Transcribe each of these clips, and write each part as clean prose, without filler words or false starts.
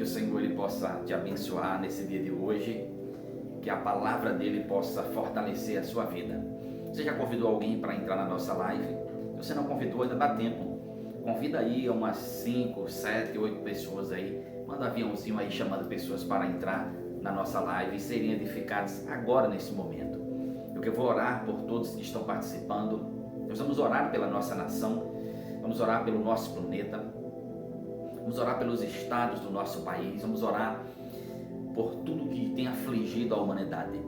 Que o Senhor ele possa te abençoar nesse dia de hoje, que a palavra dele possa fortalecer a sua vida. Você já convidou alguém para entrar na nossa live? Se você não convidou, ainda dá tempo. Convida aí umas 5, 7, 8 pessoas aí. Manda um aviãozinho aí chamando pessoas para entrar na nossa live e serem edificados agora nesse momento. Eu vou orar por todos que estão participando. Nós vamos orar pela nossa nação, vamos orar pelo nosso planeta, vamos orar pelos estados do nosso país, vamos orar por tudo que tem afligido a humanidade.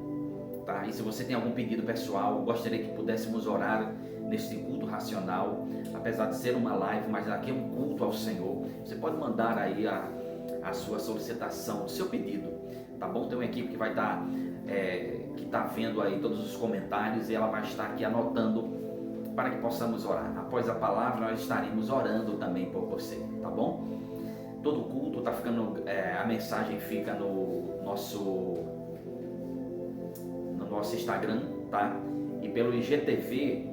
Tá? E se você tem algum pedido pessoal, gostaria que pudéssemos orar neste culto racional, apesar de ser uma live, mas aqui é um culto ao Senhor. Você pode mandar aí a sua solicitação, o seu pedido, tá bom? Tem uma equipe que vai estar, que está vendo aí todos os comentários e ela vai estar aqui anotando para que possamos orar. Após a palavra, nós estaremos orando também por você, tá bom? Todo culto está ficando, a mensagem fica no nosso Instagram, tá? E pelo IGTV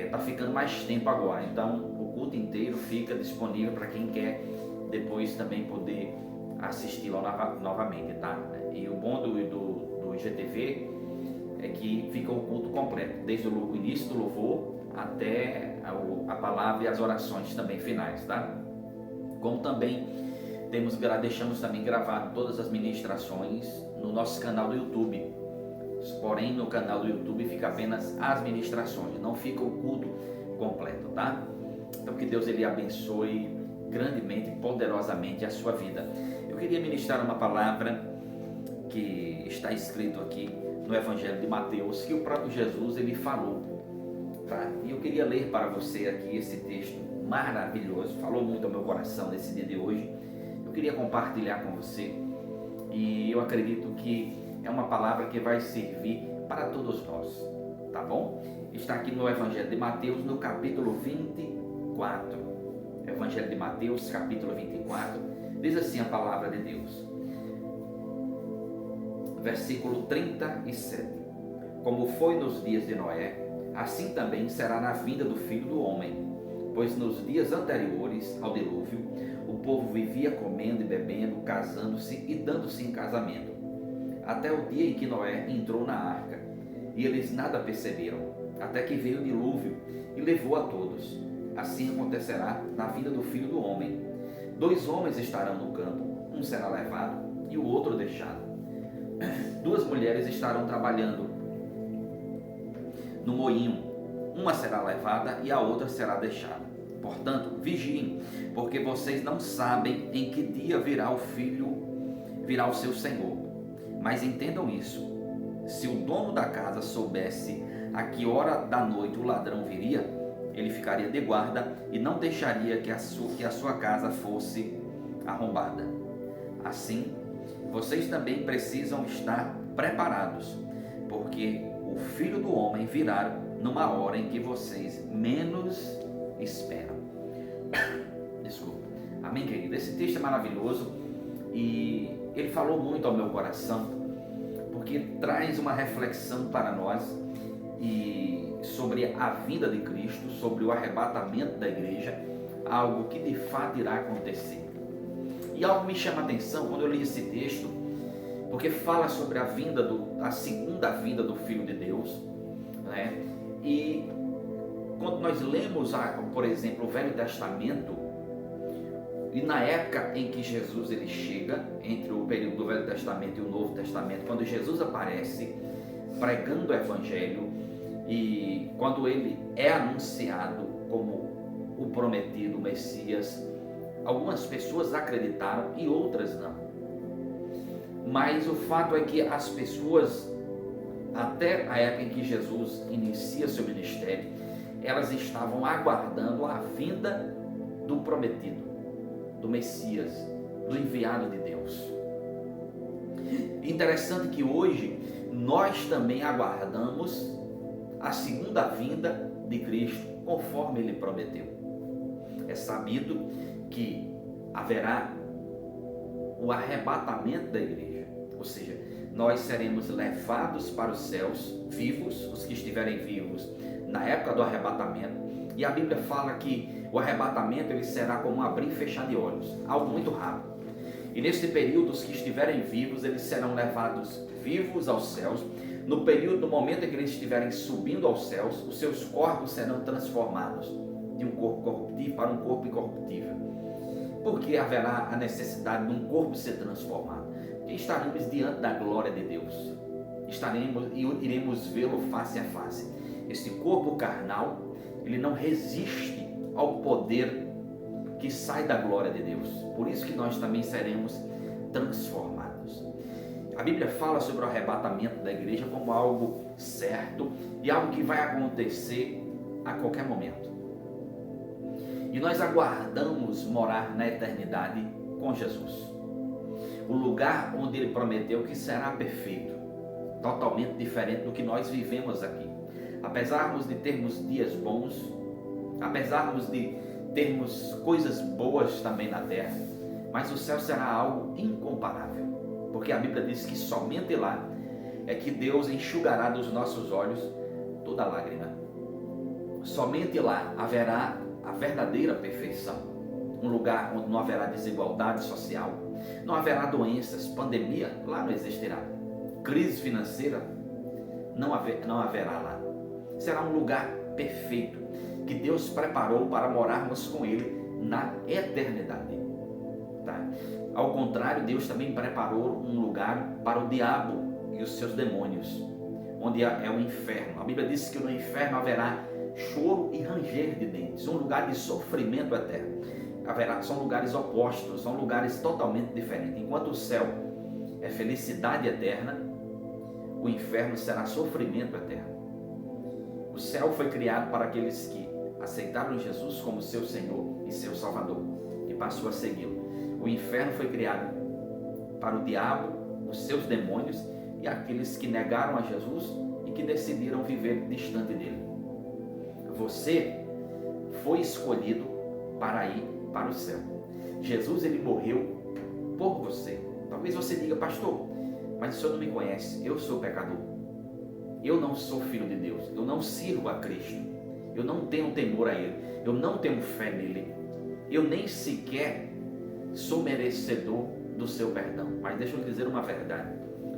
tá ficando mais tempo agora, então o culto inteiro fica disponível para quem quer depois também poder assistir lá novamente, tá? E o bom do IGTV é que fica o culto completo, desde o início do louvor até a palavra e as orações também finais, tá? Como também deixamos também gravado todas as ministrações no nosso canal do YouTube. Porém, no canal do YouTube fica apenas as ministrações, não fica o culto completo, tá? Então que Deus ele abençoe grandemente, poderosamente a sua vida. Eu queria ministrar uma palavra que está escrito aqui no Evangelho de Mateus, que o próprio Jesus ele falou, tá? E eu queria ler para você aqui esse texto maravilhoso, falou muito ao meu coração nesse dia de hoje. Eu queria compartilhar com você e eu acredito que é uma palavra que vai servir para todos nós, tá bom? Está aqui no Evangelho de Mateus, no capítulo 24. Evangelho de Mateus, capítulo 24, diz assim a palavra de Deus. Versículo 37. Como foi nos dias de Noé, assim também será na vinda do Filho do Homem. Pois nos dias anteriores ao dilúvio, o povo vivia comendo e bebendo, casando-se e dando-se em casamento, até o dia em que Noé entrou na arca, e eles nada perceberam, até que veio o dilúvio e levou a todos. Assim acontecerá na vida do Filho do Homem. 2 homens estarão no campo, um será levado e o outro deixado. 2 mulheres estarão trabalhando no moinho, uma será levada e a outra será deixada. Portanto, vigiem, porque vocês não sabem em que dia virá o seu Senhor. Mas entendam isso, se o dono da casa soubesse a que hora da noite o ladrão viria, ele ficaria de guarda e não deixaria que a sua casa fosse arrombada. Assim, vocês também precisam estar preparados, porque o Filho do Homem virá numa hora em que vocês menos esperam. Desculpa. Amém, querido? Esse texto é maravilhoso e ele falou muito ao meu coração, porque traz uma reflexão para nós e sobre a vinda de Cristo, sobre o arrebatamento da igreja, algo que de fato irá acontecer. E algo me chama a atenção quando eu li esse texto, porque fala sobre a segunda vinda do Filho de Deus, né? E quando nós lemos, por exemplo, o Velho Testamento, e na época em que Jesus ele chega, entre o período do Velho Testamento e o Novo Testamento, quando Jesus aparece pregando o Evangelho e quando ele é anunciado como o prometido, o Messias, algumas pessoas acreditaram e outras não. Mas o fato é que as pessoas, até a época em que Jesus inicia seu ministério, elas estavam aguardando a vinda do prometido, do Messias, do enviado de Deus. Interessante que hoje nós também aguardamos a segunda vinda de Cristo, conforme ele prometeu. É sabido que haverá o arrebatamento da igreja, ou seja, nós seremos levados para os céus vivos, os que estiverem vivos na época do arrebatamento, e a Bíblia fala que o arrebatamento ele será como um abrir e fechar de olhos, algo muito rápido. E nesse período, os que estiverem vivos, eles serão levados vivos aos céus. No momento em que eles estiverem subindo aos céus, os seus corpos serão transformados de um corpo corruptível para um corpo incorruptível. Porque haverá a necessidade de um corpo ser transformado? Porque estaremos diante da glória de Deus. Estaremos e iremos vê-lo face a face. Esse corpo carnal, ele não resiste ao poder que sai da glória de Deus. Por isso que nós também seremos transformados. A Bíblia fala sobre o arrebatamento da igreja como algo certo e algo que vai acontecer a qualquer momento. E nós aguardamos morar na eternidade com Jesus. O lugar onde Ele prometeu que será perfeito, totalmente diferente do que nós vivemos aqui. Apesar de termos dias bons, apesar de termos coisas boas também na terra, mas o céu será algo incomparável, porque a Bíblia diz que somente lá é que Deus enxugará dos nossos olhos toda lágrima. Somente lá haverá a verdadeira perfeição, um lugar onde não haverá desigualdade social, não haverá doenças, pandemia, lá não existirá, crise financeira, não haverá lá. Será um lugar perfeito que Deus preparou para morarmos com Ele na eternidade. Tá? Ao contrário, Deus também preparou um lugar para o diabo e os seus demônios, onde é o inferno. A Bíblia diz que no inferno haverá choro e ranger de dentes, um lugar de sofrimento eterno. São lugares opostos, são lugares totalmente diferentes. Enquanto o céu é felicidade eterna, o inferno será sofrimento eterno. O céu foi criado para aqueles que aceitaram Jesus como seu Senhor e seu Salvador e passou a segui-lo. O inferno foi criado para o diabo, os seus demônios e aqueles que negaram a Jesus e que decidiram viver distante dele. Você foi escolhido para ir para o céu. Jesus, ele morreu por você. Talvez você diga: pastor, mas o senhor não me conhece, eu sou pecador, eu não sou filho de Deus, eu não sirvo a Cristo, eu não tenho temor a Ele, eu não tenho fé nele, eu nem sequer sou merecedor do seu perdão. Mas deixa eu lhe dizer uma verdade: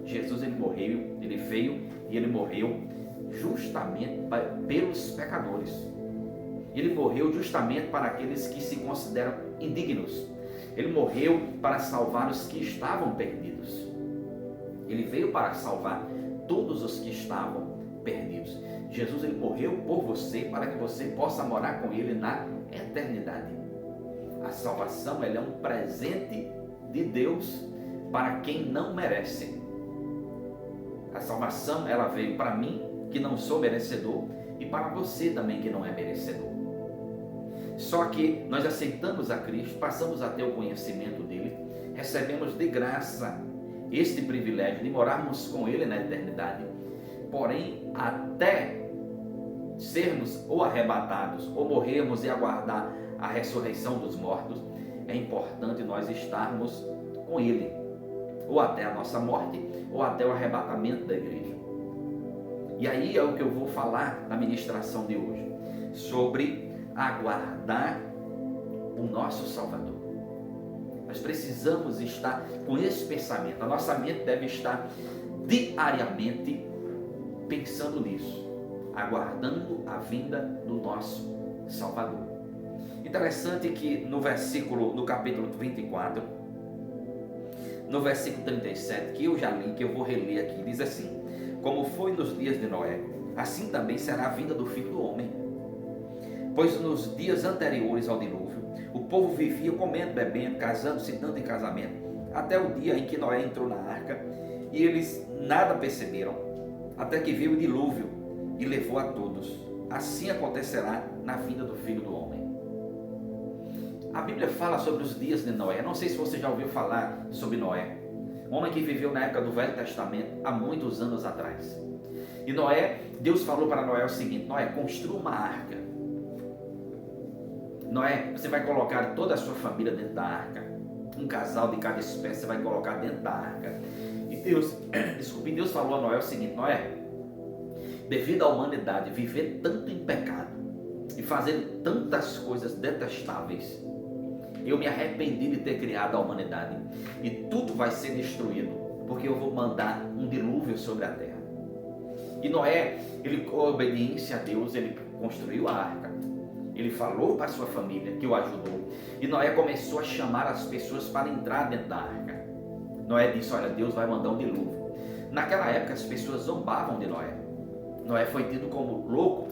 Jesus, ele morreu, ele veio e ele morreu justamente pelos pecadores. Ele morreu justamente para aqueles que se consideram indignos. Ele morreu para salvar os que estavam perdidos. Ele veio para salvar todos os que estavam perdidos. Jesus, ele morreu por você para que você possa morar com ele na eternidade. A salvação, ela é um presente de Deus para quem não merece. A salvação, ela veio para mim, que não sou merecedor, e para você também, que não é merecedor. Só que nós aceitamos a Cristo, passamos a ter o conhecimento dele, recebemos de graça este privilégio de morarmos com ele na eternidade. Porém, até sermos ou arrebatados, ou morrermos e aguardar a ressurreição dos mortos, é importante nós estarmos com ele, ou até a nossa morte, ou até o arrebatamento da igreja. E aí é o que eu vou falar na ministração de hoje, sobre aguardar o nosso Salvador. Nós precisamos estar com esse pensamento. A nossa mente deve estar diariamente pensando nisso, aguardando a vinda do nosso Salvador. Interessante que no capítulo 24, no versículo 37, que eu já li, que eu vou reler aqui, diz assim: como foi nos dias de Noé, assim também será a vinda do Filho do Homem. Pois nos dias anteriores ao dilúvio, o povo vivia comendo, bebendo, casando-se, dando em casamento, até o dia em que Noé entrou na arca, e eles nada perceberam, até que veio o dilúvio e levou a todos. Assim acontecerá na vinda do Filho do Homem. A Bíblia fala sobre os dias de Noé. Não sei se você já ouviu falar sobre Noé, um homem que viveu na época do Velho Testamento, há muitos anos atrás. E Noé, Deus falou para Noé o seguinte: Noé, construa uma arca. Noé, você vai colocar toda a sua família dentro da arca. Um casal de cada espécie você vai colocar dentro da arca. E Deus falou a Noé o seguinte: Noé, devido à humanidade viver tanto em pecado e fazer tantas coisas detestáveis, eu me arrependi de ter criado a humanidade, e tudo vai ser destruído, porque eu vou mandar um dilúvio sobre a terra. E Noé, ele, com obediência a Deus, ele construiu a arca. Ele falou para a sua família, que o ajudou. E Noé começou a chamar as pessoas para entrar dentro da arca. Noé disse, olha, Deus vai mandar um dilúvio. Naquela época as pessoas zombavam de Noé. Noé foi tido como louco,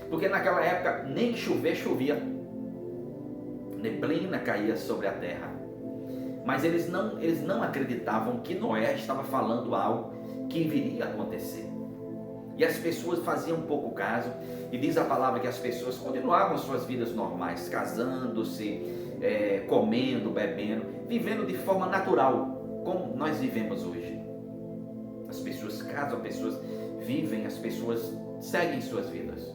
porque naquela época nem chover chovia. Neblina caía sobre a terra. Mas eles não acreditavam que Noé estava falando algo que viria a acontecer. E as pessoas faziam pouco caso, e diz a palavra que as pessoas continuavam suas vidas normais, casando-se, comendo, bebendo, vivendo de forma natural, como nós vivemos hoje. As pessoas casam, as pessoas vivem, as pessoas seguem suas vidas.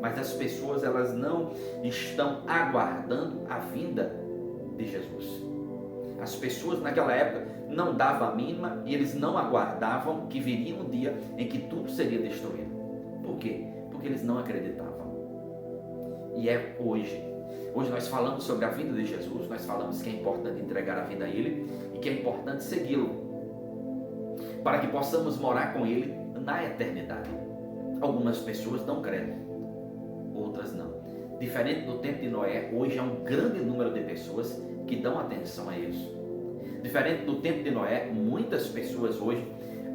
Mas as pessoas, elas não estão aguardando a vinda de Jesus. As pessoas naquela época não davam a mínima, e eles não aguardavam que viria um dia em que tudo seria destruído. Por quê? Porque eles não acreditavam. E é hoje. Hoje nós falamos sobre a vinda de Jesus, nós falamos que é importante entregar a vida a Ele e que é importante segui-lo, para que possamos morar com Ele na eternidade. Algumas pessoas dão crédito, outras não. Diferente do tempo de Noé, hoje há um grande número de pessoas que dão atenção a isso. Diferente do tempo de Noé, muitas pessoas hoje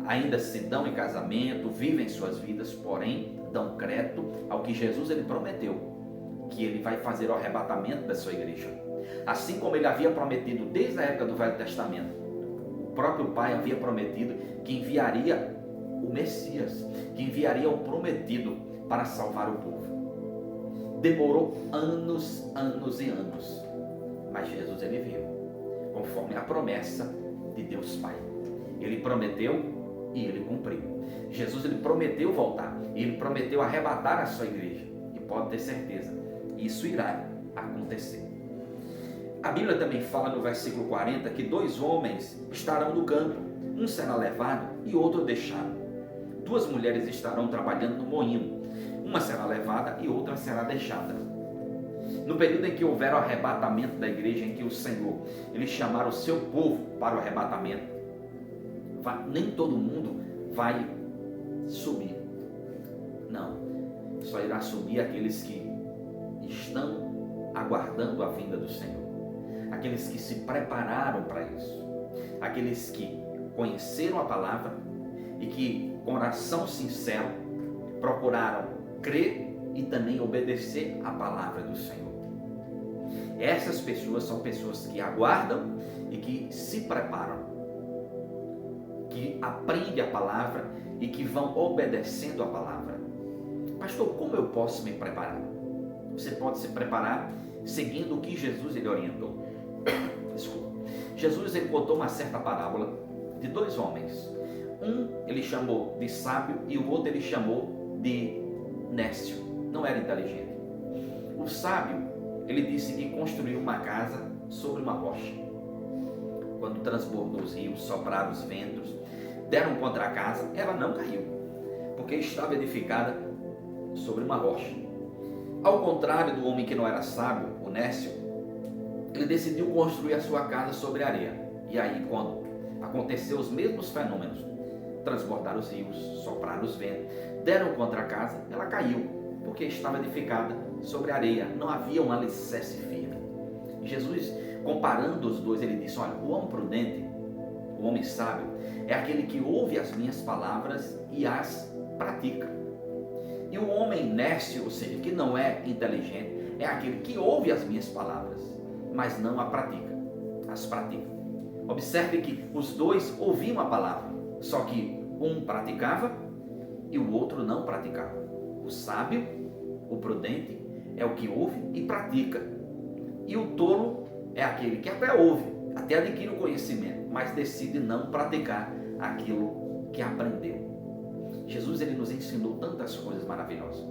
ainda se dão em casamento, vivem suas vidas, porém dão crédito ao que Jesus ele prometeu, que ele vai fazer o arrebatamento da sua igreja. Assim como ele havia prometido desde a época do Velho Testamento, o próprio Pai havia prometido que enviaria o Messias, que enviaria o prometido para salvar o povo. Demorou anos, anos e anos, mas Jesus ele veio, conforme a promessa de Deus Pai. Ele prometeu e ele cumpriu. Jesus ele prometeu voltar, ele prometeu arrebatar a sua igreja, e pode ter certeza, isso irá acontecer. A Bíblia também fala no versículo 40 que 2 homens estarão no campo, um será levado e outro deixado. 2 mulheres estarão trabalhando no moinho, uma será levada e outra será deixada. No período em que houver o arrebatamento da igreja, em que o Senhor ele chamar o seu povo para o arrebatamento, nem todo mundo vai subir. Não, só irá subir aqueles que estão aguardando a vinda do Senhor, aqueles que se prepararam para isso, aqueles que conheceram a palavra e que com coração sincero procuraram crer e também obedecer a palavra do Senhor. Essas pessoas são pessoas que aguardam e que se preparam, que aprendem a palavra e que vão obedecendo a palavra. Pastor, como eu posso me preparar? Você pode se preparar seguindo o que Jesus ele orientou. Desculpa. Jesus ele contou uma certa parábola de 2 homens. Um ele chamou de sábio e o outro ele chamou de nécio. Não era inteligente. O sábio ele disse que construiu uma casa sobre uma rocha. Quando transbordou os rios, sopraram os ventos, deram contra a casa, ela não caiu, porque estava edificada sobre uma rocha. Ao contrário do homem que não era sábio, o nécio, ele decidiu construir a sua casa sobre a areia. E aí, quando aconteceu os mesmos fenômenos, transbordaram os rios, sopraram os ventos, deram contra a casa, ela caiu, porque estava edificada sobre a areia, não havia um alicerce firme. Jesus, comparando os dois, ele disse, olha, o homem prudente, o homem sábio, é aquele que ouve as minhas palavras e as pratica. E o homem nécio, ou seja, que não é inteligente, é aquele que ouve as minhas palavras, mas não as pratica. Observe que os dois ouviam a palavra, só que um praticava e o outro não praticava. O sábio, o prudente, é o que ouve e pratica. E o tolo é aquele que até ouve, até adquire o conhecimento, mas decide não praticar aquilo que aprendeu. Jesus ele nos ensinou tantas coisas maravilhosas.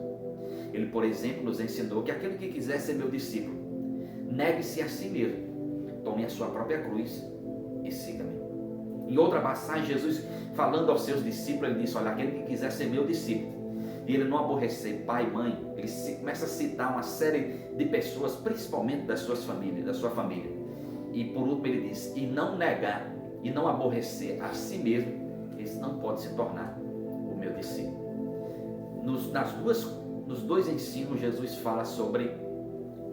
Ele, por exemplo, nos ensinou que aquele que quiser ser meu discípulo, negue-se a si mesmo, tome a sua própria cruz e siga-me. Em outra passagem, Jesus, falando aos seus discípulos, ele disse, olha, aquele que quiser ser meu discípulo, e ele não aborrecer pai e mãe, ele começa a citar uma série de pessoas, principalmente da sua família. E por último ele diz, e não negar, e não aborrecer a si mesmo, esse não pode se tornar o meu discípulo. Nos dois ensinos, Jesus fala sobre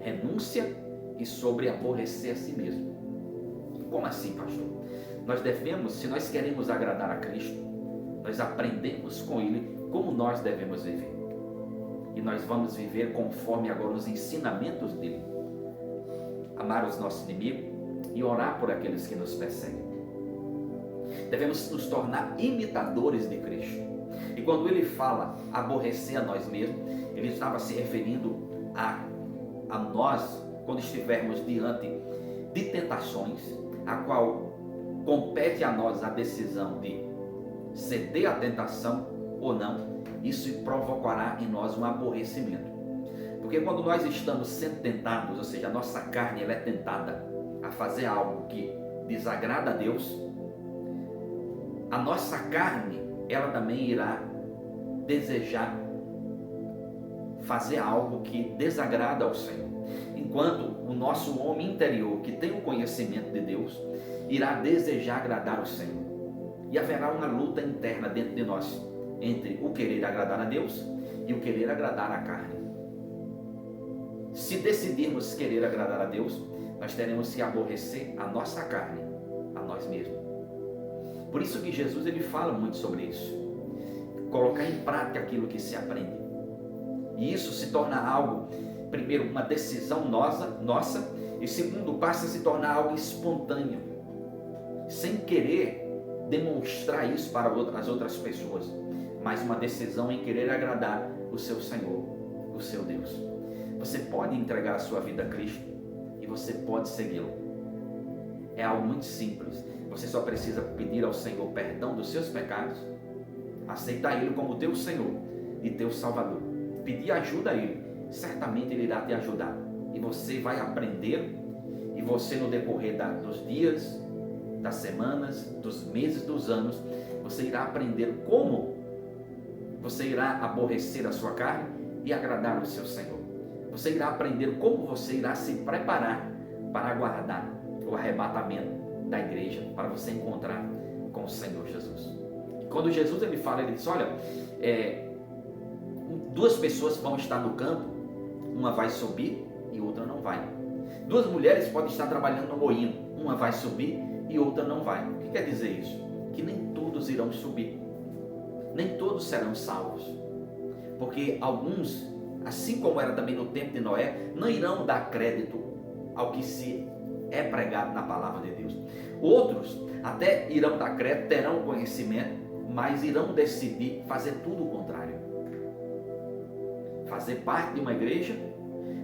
renúncia e sobre aborrecer a si mesmo. Como assim, pastor? Nós devemos, se nós queremos agradar a Cristo, nós aprendemos com Ele como nós devemos viver. E nós vamos viver conforme agora os ensinamentos dele. Amar os nossos inimigos e orar por aqueles que nos perseguem. Devemos nos tornar imitadores de Cristo. E quando ele fala aborrecer a nós mesmos, ele estava se referindo a nós, quando estivermos diante de tentações, a qual compete a nós a decisão de ceder à tentação ou não. Isso provocará em nós um aborrecimento. Porque quando nós estamos sendo tentados, ou seja, a nossa carne ela é tentada a fazer algo que desagrada a Deus, a nossa carne ela também irá desejar fazer algo que desagrada ao Senhor. Enquanto o nosso homem interior, que tem o conhecimento de Deus, irá desejar agradar ao Senhor. E haverá uma luta interna dentro de nós, entre o querer agradar a Deus e o querer agradar a carne. Se decidirmos querer agradar a Deus, nós teremos que aborrecer a nossa carne, a nós mesmos. Por isso que Jesus ele fala muito sobre isso. Colocar em prática aquilo que se aprende. E isso se torna algo, primeiro, uma decisão nossa, e segundo, passa a se tornar algo espontâneo, sem querer demonstrar isso para as outras pessoas, mas uma decisão em querer agradar o seu Senhor, o seu Deus. Você pode entregar a sua vida a Cristo e você pode segui-lo. É algo muito simples. Você só precisa pedir ao Senhor perdão dos seus pecados, aceitar Ele como teu Senhor e teu Salvador, pedir ajuda a Ele. Certamente Ele irá te ajudar e você vai aprender, e você no decorrer dos dias, das semanas, dos meses, dos anos, você irá aprender como você irá aborrecer a sua carne e agradar o seu Senhor. Você irá aprender como você irá se preparar para aguardar o arrebatamento da igreja, para você encontrar com o Senhor Jesus. Quando Jesus ele fala, ele diz, olha, duas pessoas vão estar no campo, uma vai subir e outra não vai. Duas mulheres podem estar trabalhando no moinho, uma vai subir e outra não vai. O que quer dizer isso? Que nem todos irão subir, nem todos serão salvos, porque alguns, assim como era também no tempo de Noé, não irão dar crédito ao que se é pregado na palavra de Deus. Outros até irão dar crédito, terão conhecimento, mas irão decidir fazer tudo o contrário. Fazer parte de uma igreja,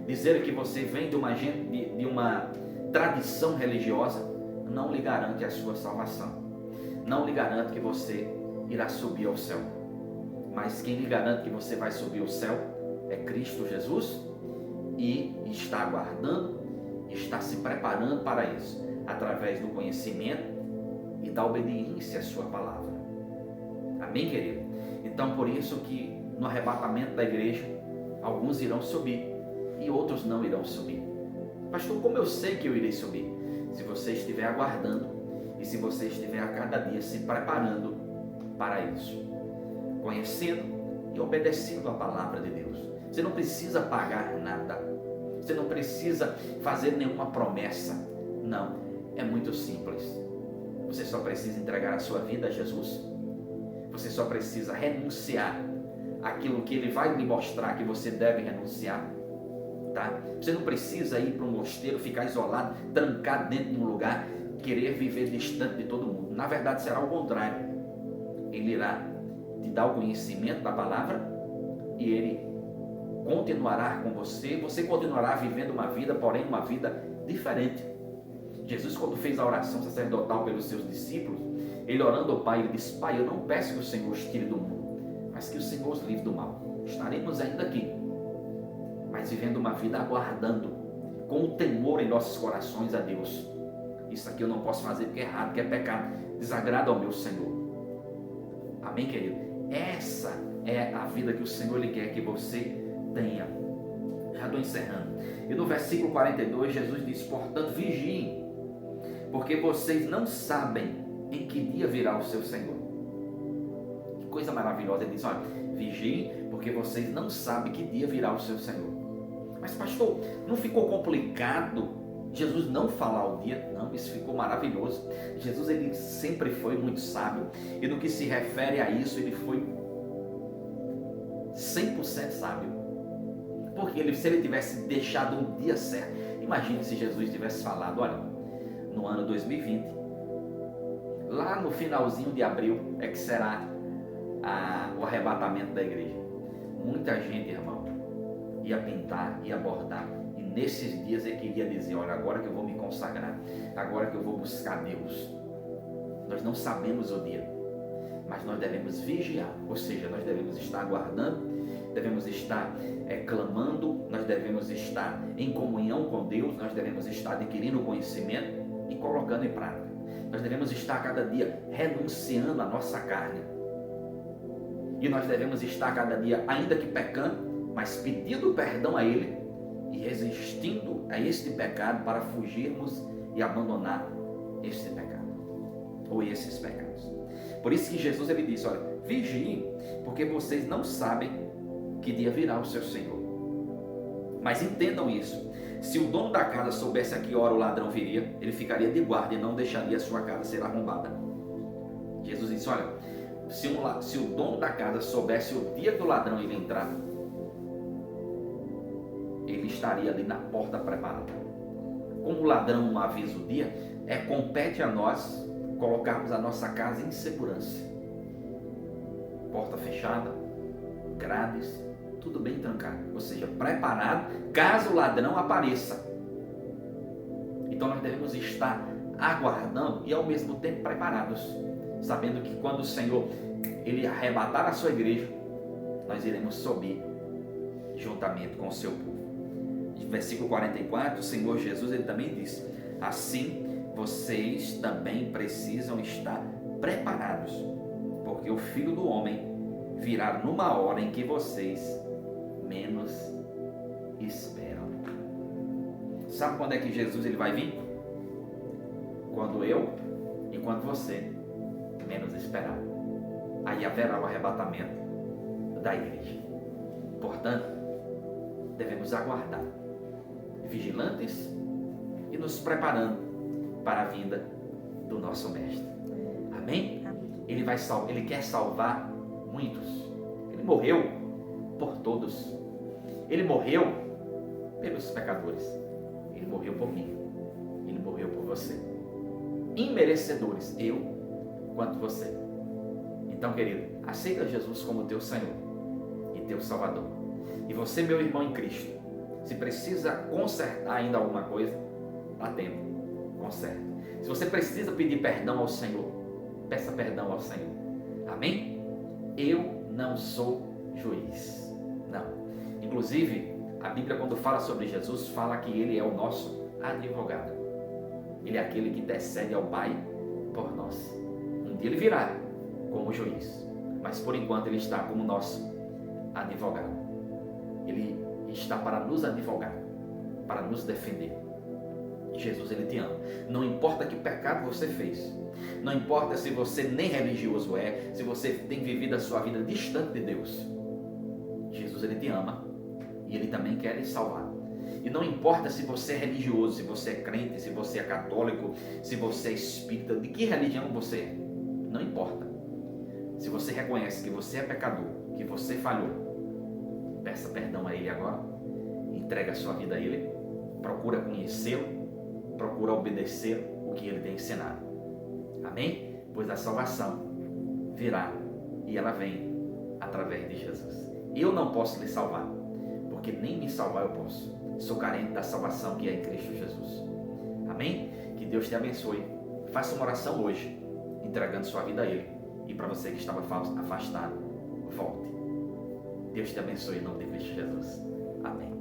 dizer que você vem de uma tradição religiosa, não lhe garante a sua salvação. Não lhe garante que você irá subir ao céu. Mas quem lhe garante que você vai subir ao céu é Cristo Jesus, e está aguardando, está se preparando para isso, através do conhecimento e da obediência à sua palavra. Amém, querido? Então, por isso que no arrebatamento da igreja, alguns irão subir e outros não irão subir. Pastor, como eu sei que eu irei subir? Se você estiver aguardando e se você estiver a cada dia se preparando para isso, conhecendo e obedecendo a palavra de Deus. Você não precisa pagar nada, você não precisa fazer nenhuma promessa, não, é muito simples. Você só precisa entregar a sua vida a Jesus, você só precisa renunciar àquilo que Ele vai lhe mostrar que você deve renunciar, tá? Você não precisa ir para um mosteiro, ficar isolado, trancado dentro de um lugar, querer viver distante de todo mundo. Na verdade será o contrário. Ele irá te dar o conhecimento da palavra e Ele continuará com você, você continuará vivendo uma vida, porém uma vida diferente. Jesus, quando fez a oração sacerdotal pelos seus discípulos, ele orando ao Pai, ele disse, Pai, eu não peço que o Senhor os tire do mundo, mas que o Senhor os livre do mal. Estaremos ainda aqui, mas vivendo uma vida aguardando, com o temor em nossos corações a Deus. Isso aqui eu não posso fazer porque é errado, porque é pecado, desagrada ao meu Senhor. Amém, querido? Essa é a vida que o Senhor Ele quer que você tenha. Já estou encerrando. E no versículo 42, Jesus diz: portanto, vigiem, porque vocês não sabem em que dia virá o seu Senhor. Que coisa maravilhosa. Ele diz: olha, vigiem, porque vocês não sabem que dia virá o seu Senhor. Mas pastor, não ficou complicado Jesus não falar o dia? Não, isso ficou maravilhoso. Jesus, ele sempre foi muito sábio, e no que se refere a isso, ele foi 100% sábio. Porque se ele tivesse deixado um dia certo, imagine se Jesus tivesse falado: olha, no ano 2020, lá no finalzinho de abril é que será o arrebatamento da igreja. Muita gente, irmão, ia pintar, ia bordar, e nesses dias ele queria dizer: olha, agora que eu vou me consagrar, agora que eu vou buscar Deus. Nós não sabemos o dia, mas nós devemos vigiar, ou seja, nós devemos estar aguardando, devemos estar clamando, nós devemos estar em comunhão com Deus, nós devemos estar adquirindo conhecimento e colocando em prática. Nós devemos estar cada dia renunciando à nossa carne, e nós devemos estar cada dia, ainda que pecando, mas pedindo perdão a Ele e resistindo a este pecado para fugirmos e abandonar este pecado, ou esses pecados. Por isso que Jesus ele disse: olha, vigiem, porque vocês não sabem que dia virá o seu Senhor. Mas entendam isso: se o dono da casa soubesse a que hora o ladrão viria, ele ficaria de guarda e não deixaria a sua casa ser arrombada. Jesus disse: olha, se o dono da casa soubesse o dia que o ladrão iria entrar, ele estaria ali na porta preparado. Como o ladrão não avisa o dia, compete a nós colocarmos a nossa casa em segurança. Porta fechada, grades, tudo bem trancado, ou seja, preparado caso o ladrão apareça. Então nós devemos estar aguardando e ao mesmo tempo preparados, sabendo que quando o Senhor ele arrebatar a sua igreja, nós iremos subir juntamente com o seu povo. Versículo 44, o Senhor Jesus ele também diz: assim vocês também precisam estar preparados, porque o Filho do Homem virá numa hora em que vocês menos esperam. Sabe quando é que Jesus ele vai vir? Quando eu e quando você menos esperar. Aí haverá o arrebatamento da igreja. Portanto, devemos aguardar, vigilantes e nos preparando para a vinda do nosso Mestre. Amém? Ele quer salvar muitos. Ele morreu por todos. Ele morreu pelos pecadores. Ele morreu por mim. Ele morreu por você. Imerecedores, eu quanto você. Então, querido, aceita Jesus como teu Senhor e teu Salvador. E você, meu irmão em Cristo, se precisa consertar ainda alguma coisa, dá tempo, conserte. Se você precisa pedir perdão ao Senhor, peça perdão ao Senhor. Amém? Eu não sou juiz, não. Inclusive, a Bíblia, quando fala sobre Jesus, fala que Ele é o nosso advogado. Ele é aquele que intercede ao Pai por nós. Um dia Ele virá como juiz, mas por enquanto Ele está como nosso advogado. Ele está para nos advogar, para nos defender. Jesus, Ele te ama. Não importa que pecado você fez, não importa se você nem religioso é, se você tem vivido a sua vida distante de Deus, Jesus, Ele te ama e Ele também quer lhe salvar. E não importa se você é religioso, se você é crente, se você é católico, se você é espírita, de que religião você é, não importa. Se você reconhece que você é pecador, que você falhou, peça perdão a Ele agora, entrega a sua vida a Ele, procura conhecê-lo, procura obedecer o que Ele tem ensinado. Amém? Pois a salvação virá e ela vem através de Jesus. Eu não posso lhe salvar, porque nem me salvar eu posso. Sou carente da salvação que é em Cristo Jesus. Amém? Que Deus te abençoe. Faça uma oração hoje, entregando sua vida a Ele. E para você que estava afastado, volte. Deus te abençoe em nome de Cristo Jesus. Amém.